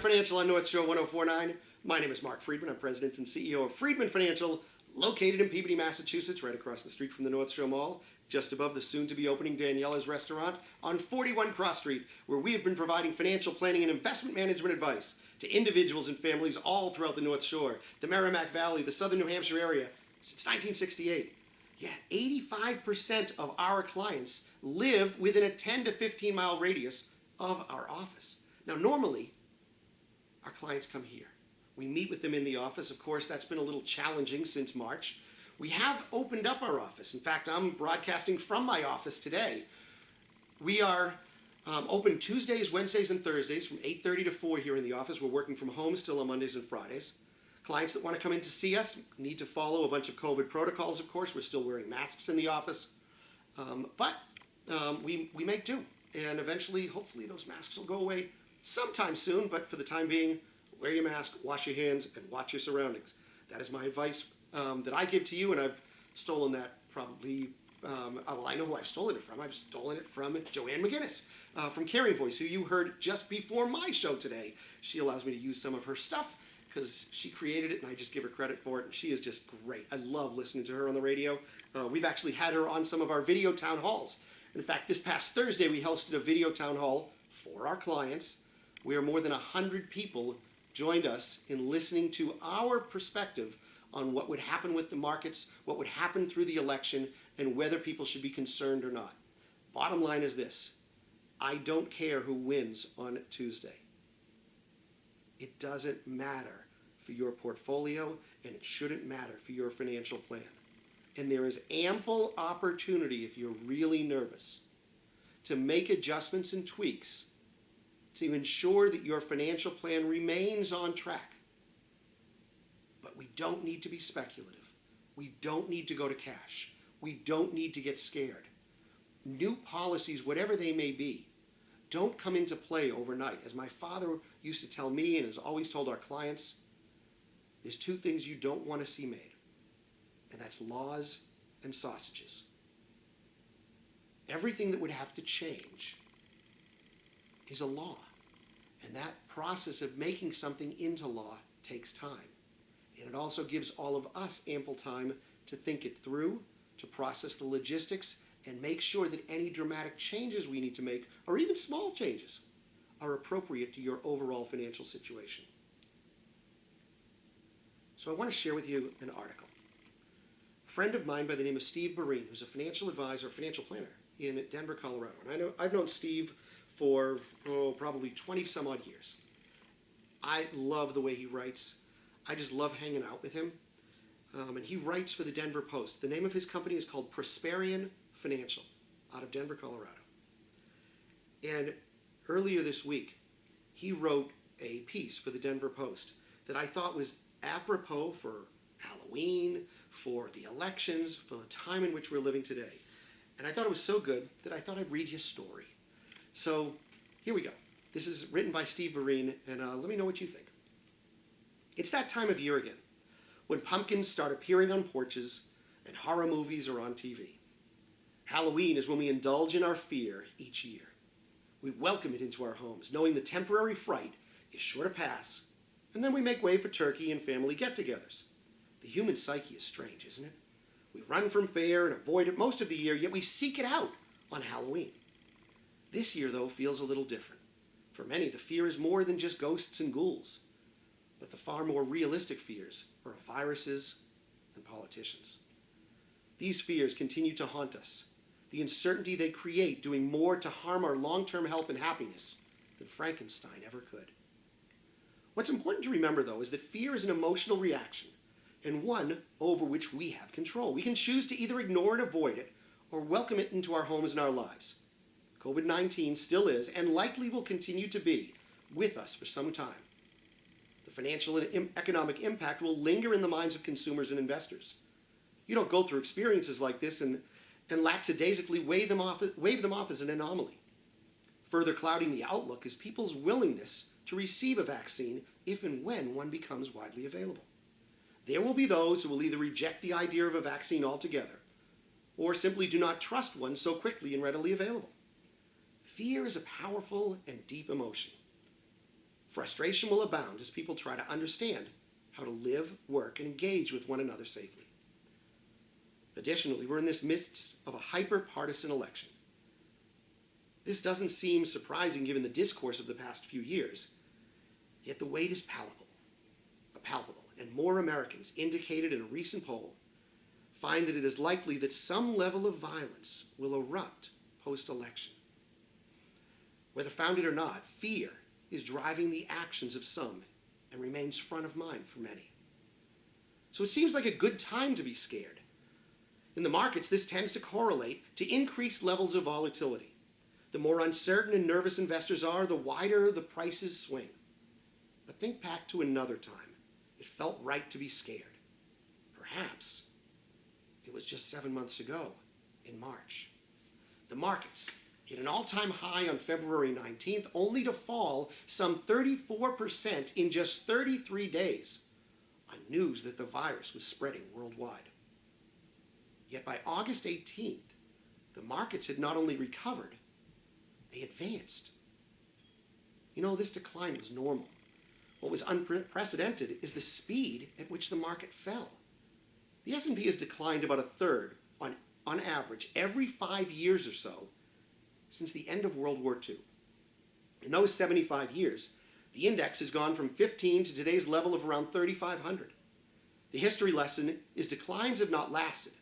Financial on North Shore 1049. My name is Marc Freedman. I'm President and CEO of Freedman Financial, located in Peabody, Massachusetts, right across the street from the North Shore Mall, just above the soon-to-be opening Daniela's restaurant on 41 Cross Street, where we have been providing financial planning and investment management advice to individuals and families all throughout the North Shore, the Merrimack Valley, the southern New Hampshire area, since 1968. Yeah, 85% of our clients live within a 10 to 15 mile radius of our office. Now, normally, our clients come here. We meet with them in the office. Of course, that's been a little challenging since March. We have opened up our office. In fact, I'm broadcasting from my office today. We are open Tuesdays, Wednesdays, and Thursdays from 8:30 to 4 here in the office. We're working from home still on Mondays and Fridays. Clients that want to come in to see us need to follow a bunch of COVID protocols, of course. We're still wearing masks in the office. But we make do. And eventually, hopefully, those masks will go away sometime soon. But for the time being, wear your mask, wash your hands, and watch your surroundings. That is my advice that I give to you, and I've stolen that probably, well, I know who I've stolen it from. I've stolen it from Joanne McGinnis from Caring Voice, who you heard just before my show today. She allows me to use some of her stuff because she created it, and I just give her credit for it, and she is just great. I love listening to her on the radio. We've actually had her on some of our video town halls. In fact, this past Thursday, we hosted a video town hall for our clients, where more than 100 people joined us in listening to our perspective on what would happen with the markets, what would happen through the election, and whether people should be concerned or not. Bottom line is this: I don't care who wins on Tuesday. It doesn't matter for your portfolio, and it shouldn't matter for your financial plan. And there is ample opportunity, if you're really nervous, to make adjustments and tweaks to ensure that your financial plan remains on track. But we don't need to be speculative. We don't need to go to cash. We don't need to get scared. New policies, whatever they may be, don't come into play overnight. As my father used to tell me and has always told our clients, there's two things you don't want to see made, and that's laws and sausages. Everything that would have to change is a law. And that process of making something into law takes time. And it also gives all of us ample time to think it through, to process the logistics, and make sure that any dramatic changes we need to make, or even small changes, are appropriate to your overall financial situation. So I want to share with you an article. A friend of mine by the name of Steve Booren, who's a financial advisor, financial planner in Denver, Colorado. And I've known Steve for probably 20 some odd years. I love the way he writes. I just love hanging out with him. And he writes for the Denver Post. The name of his company is called Freedman Financial, out of Denver, Colorado. And earlier this week, he wrote a piece for the Denver Post that I thought was apropos for Halloween, for the elections, for the time in which we're living today. And I thought it was so good that I thought I'd read his story. So here we go. This is written by Steve Booren, and let me know what you think. It's that time of year again, when pumpkins start appearing on porches and horror movies are on TV. Halloween is when we indulge in our fear each year. We welcome it into our homes, knowing the temporary fright is sure to pass, and then we make way for turkey and family get-togethers. The human psyche is strange, isn't it? We run from fear and avoid it most of the year, yet we seek it out on Halloween. This year, though, feels a little different. For many, the fear is more than just ghosts and ghouls, but the far more realistic fears are of viruses and politicians. These fears continue to haunt us, the uncertainty they create doing more to harm our long-term health and happiness than Frankenstein ever could. What's important to remember, though, is that fear is an emotional reaction, and one over which we have control. We can choose to either ignore and avoid it, or welcome it into our homes and our lives. COVID-19 still is, and likely will continue to be, with us for some time. The financial and economic impact will linger in the minds of consumers and investors. You don't go through experiences like this and lackadaisically wave them off as an anomaly. Further clouding the outlook is people's willingness to receive a vaccine if and when one becomes widely available. There will be those who will either reject the idea of a vaccine altogether, or simply do not trust one so quickly and readily available. Fear is a powerful and deep emotion. Frustration will abound as people try to understand how to live, work, and engage with one another safely. Additionally, we're in the midst of a hyper-partisan election. This doesn't seem surprising given the discourse of the past few years, yet the weight is palpable, and more Americans indicated in a recent poll find that it is likely that some level of violence will erupt post-election. Whether founded or not, fear is driving the actions of some and remains front of mind for many. So it seems like a good time to be scared. In the markets, this tends to correlate to increased levels of volatility. The more uncertain and nervous investors are, the wider the prices swing. But think back to another time. It felt right to be scared. Perhaps it was just 7 months ago in March. The markets hit an all-time high on February 19th, only to fall some 34% in just 33 days on news that the virus was spreading worldwide. Yet by August 18th, the markets had not only recovered, they advanced. This decline was normal. What was unprecedented is the speed at which the market fell. The S&P has declined about a third on average every 5 years or so since the end of World War II. In those 75 years, the index has gone from 15 to today's level of around 3,500. The history lesson is declines have not lasted,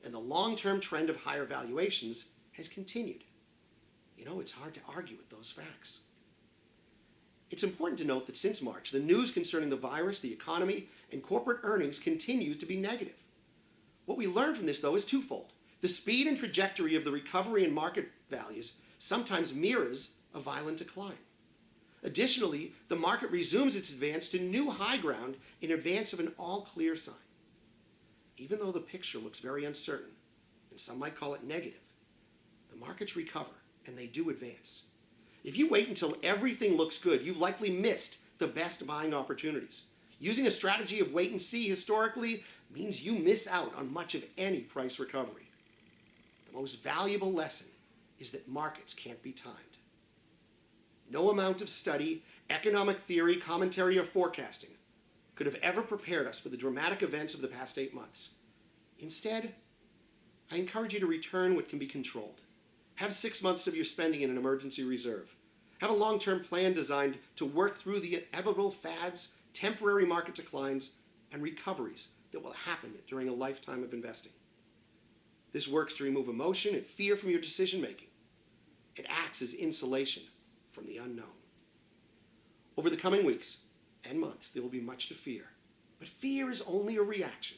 and the long-term trend of higher valuations has continued. It's hard to argue with those facts. It's important to note that since March, the news concerning the virus, the economy, and corporate earnings continue to be negative. What we learned from this, though, is twofold. The speed and trajectory of the recovery in market values sometimes mirrors a violent decline. Additionally, the market resumes its advance to new high ground in advance of an all-clear sign. Even though the picture looks very uncertain, and some might call it negative, the markets recover, and they do advance. If you wait until everything looks good, you've likely missed the best buying opportunities. Using a strategy of wait and see historically means you miss out on much of any price recovery. The most valuable lesson is that markets can't be timed. No amount of study, economic theory, commentary, or forecasting could have ever prepared us for the dramatic events of the past 8 months. Instead, I encourage you to return what can be controlled. Have 6 months of your spending in an emergency reserve. Have a long-term plan designed to work through the inevitable fads, temporary market declines, and recoveries that will happen during a lifetime of investing. This works to remove emotion and fear from your decision-making. It acts as insulation from the unknown. Over the coming weeks and months, there will be much to fear. But fear is only a reaction,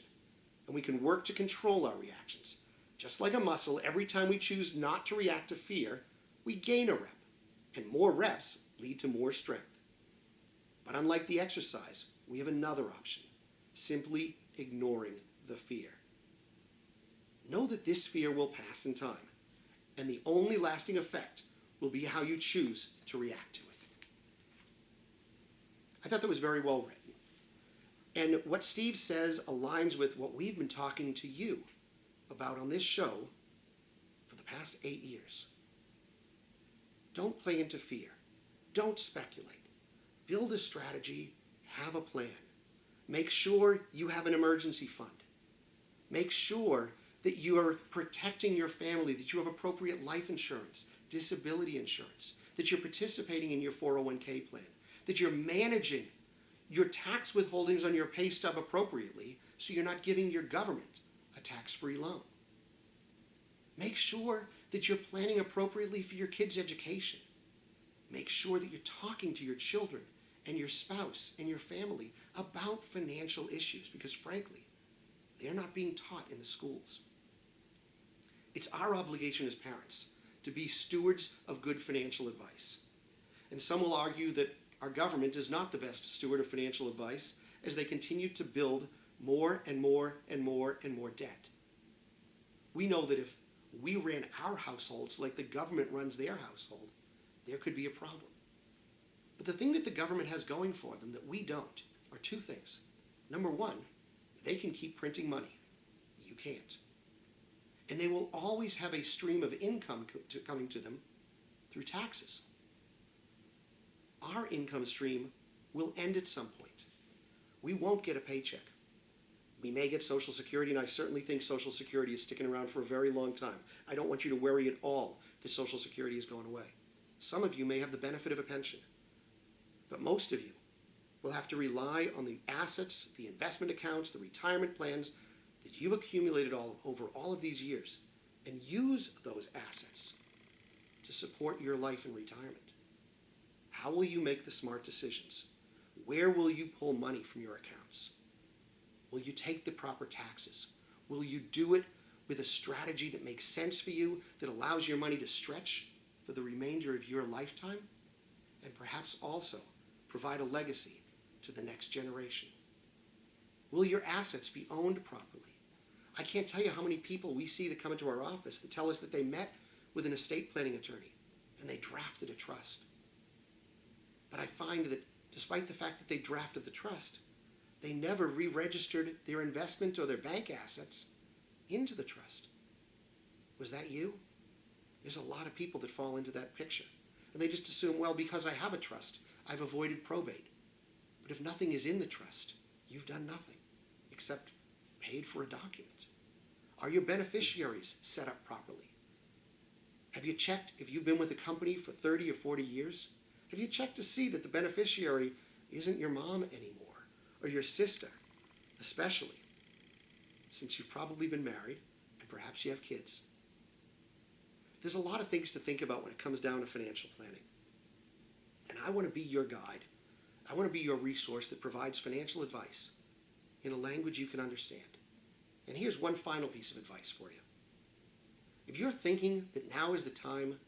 and we can work to control our reactions. Just like a muscle, every time we choose not to react to fear, we gain a rep, and more reps lead to more strength. But unlike the exercise, we have another option, simply ignoring the fear. Know that this fear will pass in time, and the only lasting effect will be how you choose to react to it. I thought that was very well written. And what Steve says aligns with what we've been talking to you about on this show for the past 8 years. Don't play into fear. Don't speculate. Build a strategy. Have a plan. Make sure you have an emergency fund. Make sure that you are protecting your family, that you have appropriate life insurance, disability insurance, that you're participating in your 401k plan, that you're managing your tax withholdings on your pay stub appropriately so you're not giving your government a tax-free loan. Make sure that you're planning appropriately for your kids' education. Make sure that you're talking to your children and your spouse and your family about financial issues because, frankly, they're not being taught in the schools. It's our obligation as parents to be stewards of good financial advice. And some will argue that our government is not the best steward of financial advice as they continue to build more and more and more and more debt. We know that if we ran our households like the government runs their household, there could be a problem. But the thing that the government has going for them that we don't are two things. Number one, they can keep printing money. You can't. And they will always have a stream of income coming to them through taxes. our income stream will end at some point. We won't get a paycheck. We may get Social Security, and I certainly think Social Security is sticking around for a very long time. I don't want you to worry at all that Social Security is going away. Some of you may have the benefit of a pension, but most of you will have to rely on the assets, the investment accounts, the retirement plans that you've accumulated over all of these years, and use those assets to support your life in retirement. How will you make the smart decisions? Where will you pull money from your accounts? Will you take the proper taxes? Will you do it with a strategy that makes sense for you, that allows your money to stretch for the remainder of your lifetime, and perhaps also provide a legacy to the next generation? Will your assets be owned properly? I can't tell you how many people we see that come into our office that tell us that they met with an estate planning attorney and they drafted a trust. But I find that despite the fact that they drafted the trust, they never re-registered their investment or their bank assets into the trust. Was that you? There's a lot of people that fall into that picture. And they just assume, well, because I have a trust, I've avoided probate. But if nothing is in the trust, you've done nothing except paid for a document. Are your beneficiaries set up properly? Have you checked if you've been with a company for 30 or 40 years? Have you checked to see that the beneficiary isn't your mom anymore, or your sister, especially since you've probably been married and perhaps you have kids? There's a lot of things to think about when it comes down to financial planning. And I want to be your guide. I want to be your resource that provides financial advice in a language you can understand. And here's one final piece of advice for you. If you're thinking that now is the time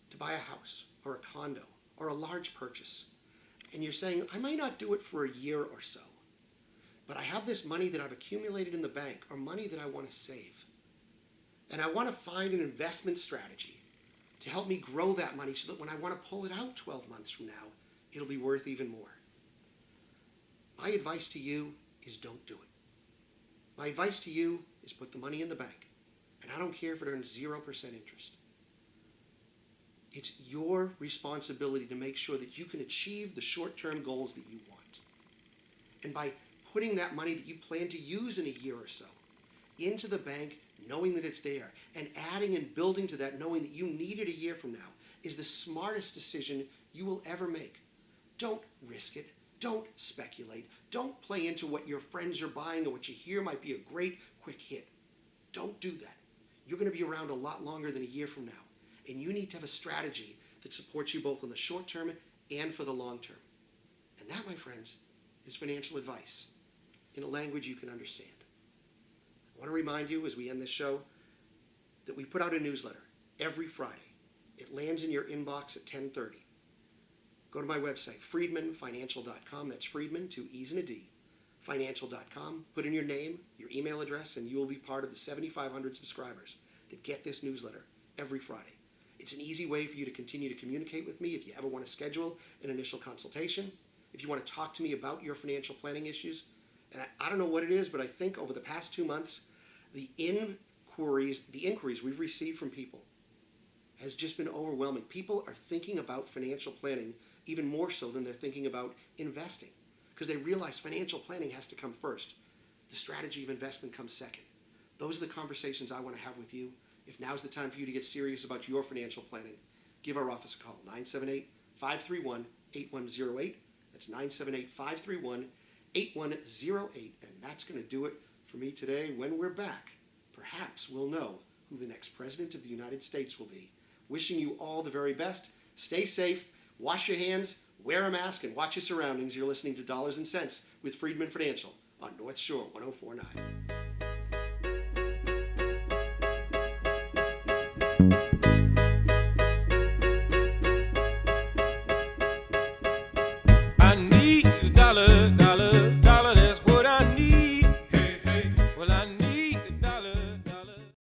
to buy a house or a condo or a large purchase, and you're saying, I might not do it for a year or so, but I have this money that I've accumulated in the bank or money that I want to save, and I want to find an investment strategy to help me grow that money so that when I want to pull it out 12 months from now, it'll be worth even more. My advice to you is don't do it. My advice to you is put the money in the bank, and I don't care if it earns 0% interest. It's your responsibility to make sure that you can achieve the short-term goals that you want. And by putting that money that you plan to use in a year or so into the bank, knowing that it's there, and adding and building to that, knowing that you need it a year from now, is the smartest decision you will ever make. Don't risk it. Don't speculate. Don't play into what your friends are buying or what you hear might be a great quick hit. Don't do that. You're going to be around a lot longer than a year from now. And you need to have a strategy that supports you both in the short term and for the long term. And that, my friends, is financial advice in a language you can understand. I want to remind you as we end this show that we put out a newsletter every Friday. It lands in your inbox at 10:30. Go to my website, freedmanfinancial.com. That's Freedman, 2 E's and a D, financial.com. Put in your name, your email address, and you will be part of the 7,500 subscribers that get this newsletter every Friday. It's an easy way for you to continue to communicate with me if you ever want to schedule an initial consultation, if you want to talk to me about your financial planning issues. And I don't know what it is, but I think over the past 2 months, the inquiries we've received from people has just been overwhelming. People are thinking about financial planning even more so than they're thinking about investing, because they realize financial planning has to come first. The strategy of investment comes second. Those are the conversations I want to have with you. If now's the time for you to get serious about your financial planning, give our office a call, 978-531-8108. That's 978-531-8108. And that's going to do it for me today. When we're back, perhaps we'll know who the next president of the United States will be. Wishing you all the very best. Stay safe, wash your hands, wear a mask, and watch your surroundings. You're listening to Dollars and Cents with Freedman Financial on North Shore 104.9.